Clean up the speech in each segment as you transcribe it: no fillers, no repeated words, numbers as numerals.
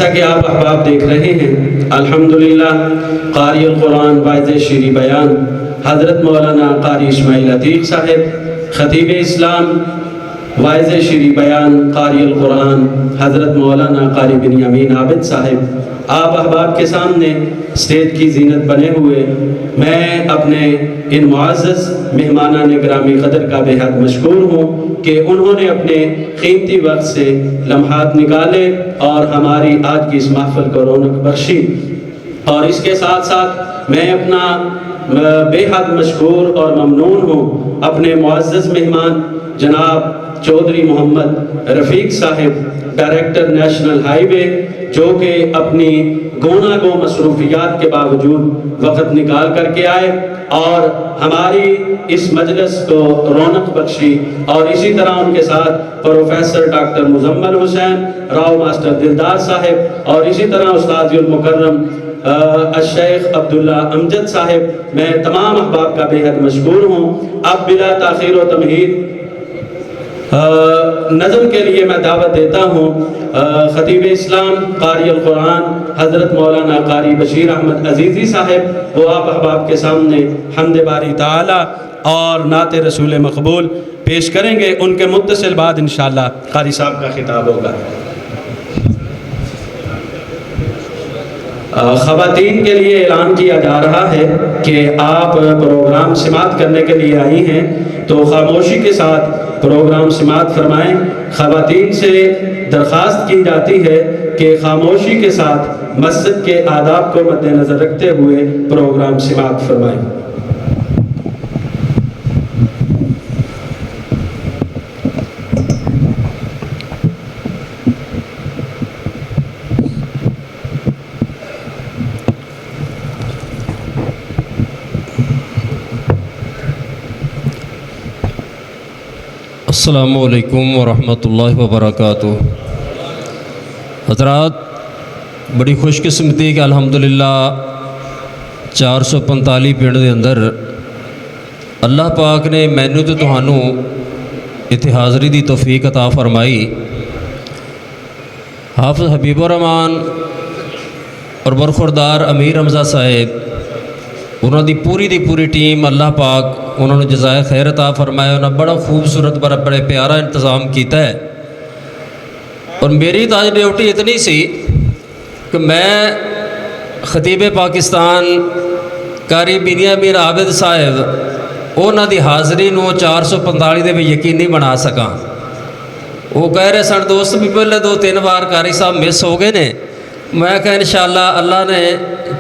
جیسا کہ آپ احباب دیکھ رہے ہیں الحمدللہ قاری القرآن واعظ شیریں بیان حضرت مولانا قاری اسماعیل عتیق صاحب، خطیب اسلام واعظ شیریں بیان قاری القرآن حضرت مولانا قاری بنیامین عابد صاحب آپ احباب کے سامنے اسٹیج کی زینت بنے ہوئے، میں اپنے ان معزز مہمانان گرامی قدر کا بے حد مشکور ہوں کہ انہوں نے اپنے قیمتی وقت سے لمحات نکالے اور ہماری آج کی اس محفل کو رونق بخشی۔ اور اس کے ساتھ ساتھ میں اپنا بے حد مشکور اور ممنون ہوں اپنے معزز مہمان جناب چودھری محمد رفیق صاحب، ڈائریکٹر نیشنل ہائی وے، جو کہ اپنی گوناگو مصروفیات کے باوجود وقت نکال کر کے آئے اور ہماری اس مجلس کو رونق بخشی۔ اور اسی طرح ان کے ساتھ پروفیسر ڈاکٹر مزمل حسین، راؤ ماسٹر دلدار صاحب، اور اسی طرح استاد المکرم الشیخ عبداللہ امجد صاحب۔ میں تمام احباب کا بے حد مشکور ہوں۔ اب بلا تاخیر و تمہید نظم کے لیے میں دعوت دیتا ہوں خطیب اسلام قاری القرآن حضرت مولانا قاری بشیر احمد عزیزی صاحب، وہ آپ احباب کے سامنے حمد باری تعالی اور نعت رسول مقبول پیش کریں گے۔ ان کے متصل بعد انشاءاللہ قاری صاحب کا خطاب ہوگا۔ خواتین کے لیے اعلان کیا جا رہا ہے کہ آپ پروگرام سماعت کرنے کے لیے آئی ہیں تو خاموشی کے ساتھ پروگرام سماعت فرمائیں۔ خواتین سے درخواست کی جاتی ہے کہ خاموشی کے ساتھ مسجد کے آداب کو مد نظر رکھتے ہوئے پروگرام سماعت فرمائیں۔ السلام علیکم ورحمۃ اللہ وبرکاتہ۔ حضرات، بڑی خوش قسمتی کہ الحمدللہ 445 پنڈ دے اندر اللہ پاک نے مینوں تے تہانوں اتھے حاضری دی توفیق عطا فرمائی۔ حافظ حبیب الرحمان اور برخوردار امیر حمزہ صاحب، انہوں دی پوری ٹیم، اللہ پاک انہوں نے جزائے خیر عطا فرمایا۔ انہوں نے بڑا خوبصورت بڑے پیارا انتظام کیتا ہے۔ اور میری تو آج ڈیوٹی اتنی سی کہ میں خطیب پاکستان قاری بنیامین عابد صاحب انہوں دی حاضری نو 445 دے بھی یقین نہیں بنا سکا۔ وہ کہہ رہے سن دوست بھی پہلے 2-3 بار قاری صاحب مس ہو گئے نے۔ میں کہ انشاءاللہ اللہ نے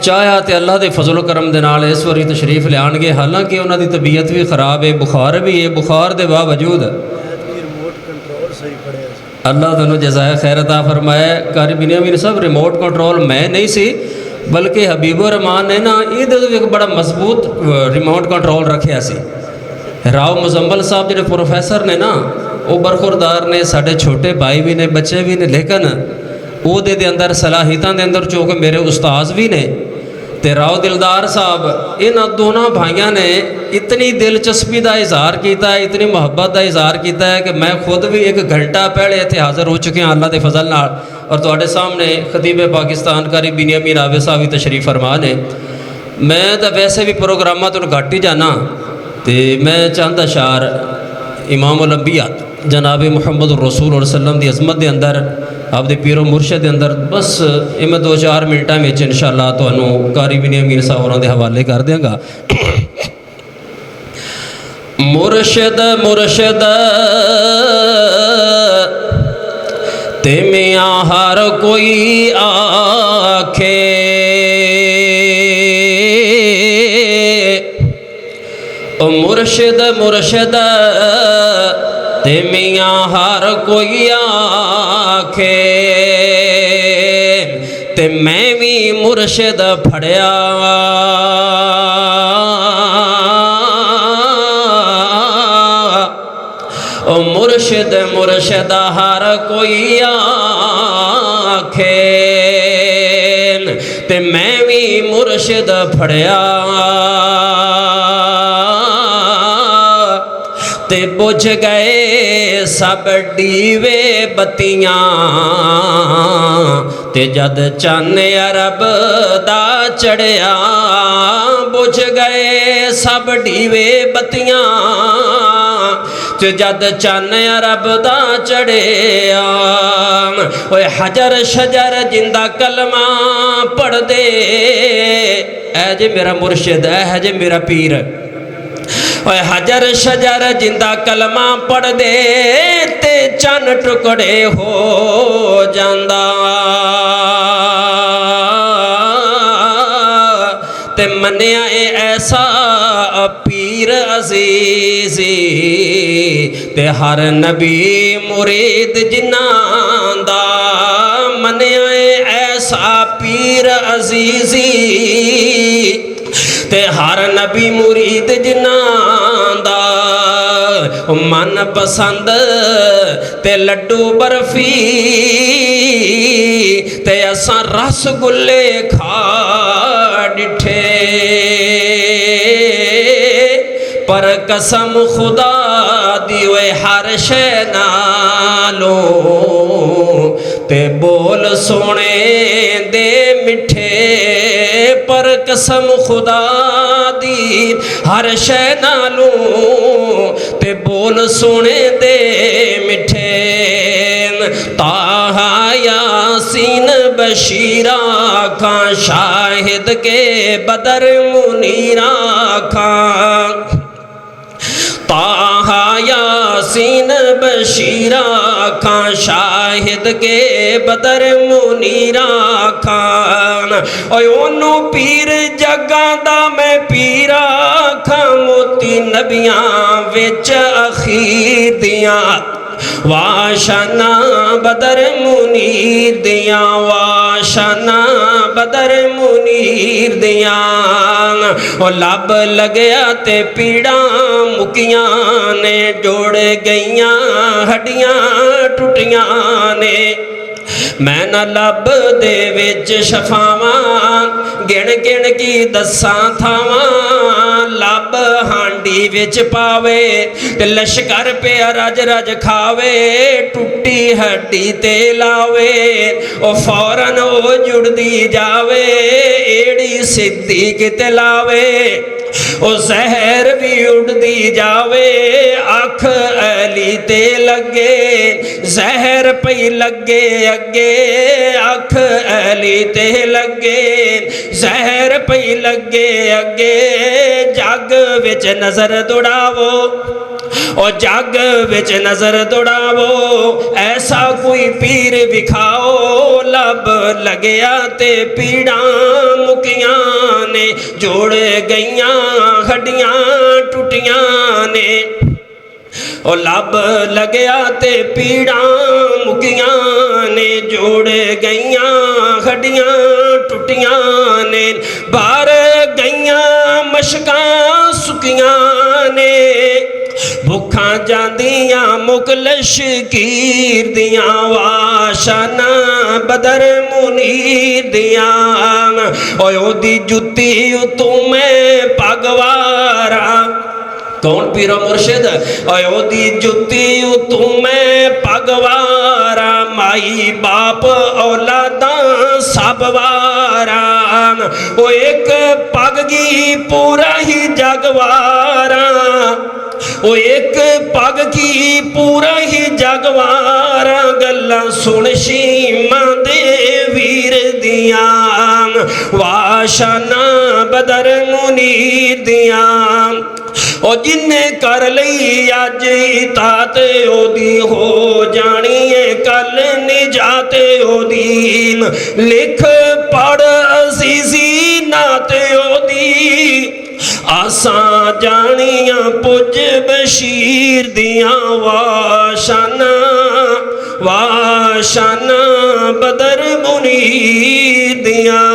چاہیا تے اللہ دے فضل و کرم دے نال اس واری تشریف لے آن گے۔ حالانکہ انہوں دی طبیعت بھی خراب ہے، بخار بھی ہے، بخار دے باوجود اللہ تعالیٰ جزائے خیر عطا فرمائے۔ قاری بنیامین صاحب ریموٹ کنٹرول میں نہیں سی بلکہ حبیب الرحمان نے نا یہ ایک بڑا مضبوط ریموٹ کنٹرول رکھیا سی۔ راؤ مزمل صاحب جڑے پروفیسر نے نا وہ برخوردار نے، ساڑھے چھوٹے بھائی بھی نے، بچے بھی نے، لیکن وہ دے اندر صلاحیتاں دے اندر چونکہ میرے استاذ بھی نے تے راؤ دلدار صاحب، ان دونوں بھائیاں نے اتنی دلچسپی دا اظہار کیتا ہے، اتنی محبت دا اظہار کیتا ہے کہ میں خود بھی 1 گھنٹہ پہلے اتنے حاضر ہو چکے ہیں اللہ دے فضل نال۔ اور تواڈے سامنے خطیب پاکستان قاری بنیامین عابد صاحب تشریف فرما نے۔ میں تو ویسے بھی پروگراماں تو گھٹ ہی جانا تے میں چند اشعار امام الانبیاء جناب محمد الرسول اور وسلم دی عظمت دے اندر، آپ دے پیر و مرشد دے اندر، بس میں 2-4 منٹاں وچ انشاءاللہ تانوں قاری بنیامین صاحب ہوراں دے حوالے کر دیاں گا۔ مرشد مرشد تے میاں ہر کوئی آکھے، مرشد مرشد تے میاں ہر کوئی آکھے، تے میں بھی مرشد پھڑیا مرشد مرشد ہر کوئی آکھے، تے میں بھی مرشد پھڑیا ते बुझ गए सब डीवे बत्तियां ते जद चन्न अरब दा चढ़िया बुझ गए सब डीवे बत्तियां ते जद चन्न अरब दा चढ़िया ओए हजर शजर जिंदा कलमा पढ़ दे ऐ जे मेरा मुर्शिद है जे मेरा पीर ओए हजर शजर जिंदा कलमा पढ़ दे ते चन टुकड़े हो जांदा ते मन्निया ए ऐसा पीर अजीजी ते हर नबी मुरीद जिन्हां दा मन्निया ए ऐसा पीर अजीजी ते हर नबी मुरीद जिन्हां दा मन पसंद ते लड्डू बर्फी ते असां रसगुल्ले खा डिठे पर कसम खुदा दी ओए हर शै नालों ते बोल सोने दे मिठे पर कसम खुदा दी हर शै नालों ते बोल सोने दे मिठे ताहा यासीन बशीरा खां शाहिद के बदर मुनीरा खां ताहा यासीन बशीरा खां शाहिद के बदर मुनीरा खान ओए ओनू पीर जगां दा मैं पीरा खां मोती नबियां विच अखीर दियां वाशाना बदर मुनीर दियां वाशाना बदर मुनीर दियां ओ लब लगया ते पीड़ा मुकियां ने जोड़ गईयां हड्डियां टुटियां ने मैं न लब दे विच शफावां गिण गिण की दसां थावां लब हांडी विच पावे ते लश्कर पे रज रज खावे टुटी हड्डी ते लावे ओ फौरन ओ जुड़दी जावे एड़ी सिद्धी किते लावे ओ जहर भी उड़दी जावे अख अली ते लगे जहर पई लगे अगे अख अली ते लगे जहर पई लगे अगे जग विच नजर दौड़ावो ओ जग विच नजर दौड़ावो ऐसा कोई पीर विखाओ लब लगया ते पीड़ा मुकियां ने जोड़ गईयां हड्डियां टुटियां ने ओ लब लगया ते पीड़ा मुकियां ने जोड़ गईयां हड्डियां टुटियां ने बाहर गईयां मशकां सुकियां ने भुखा जांदियां मुकलश कीर दियां वाशाना बदर मुनीर दियां ओए ओदी जुत्ती उतों मैं पगवारा कौन पीरो मुर्शिद ओए ओदी जुत्ती उतों मैं पगवारा माई बाप औलादा सब वारा ओ एक पगगी पूरा ही जगवारा ओ एक पग की पूरा ही जगवारा गल्लां सुन शीमा दे वीर दियां वाशाना बदर मुनीर दियां ओ जिन्ने कर लई अज इतात ओदी हो जानी है कल निजात ओदी लिख पढ़ अजीजी नात ओदी आसां जानियां पुज बशीर दियां वाशाना वाशाना बदर मुनीर दियां।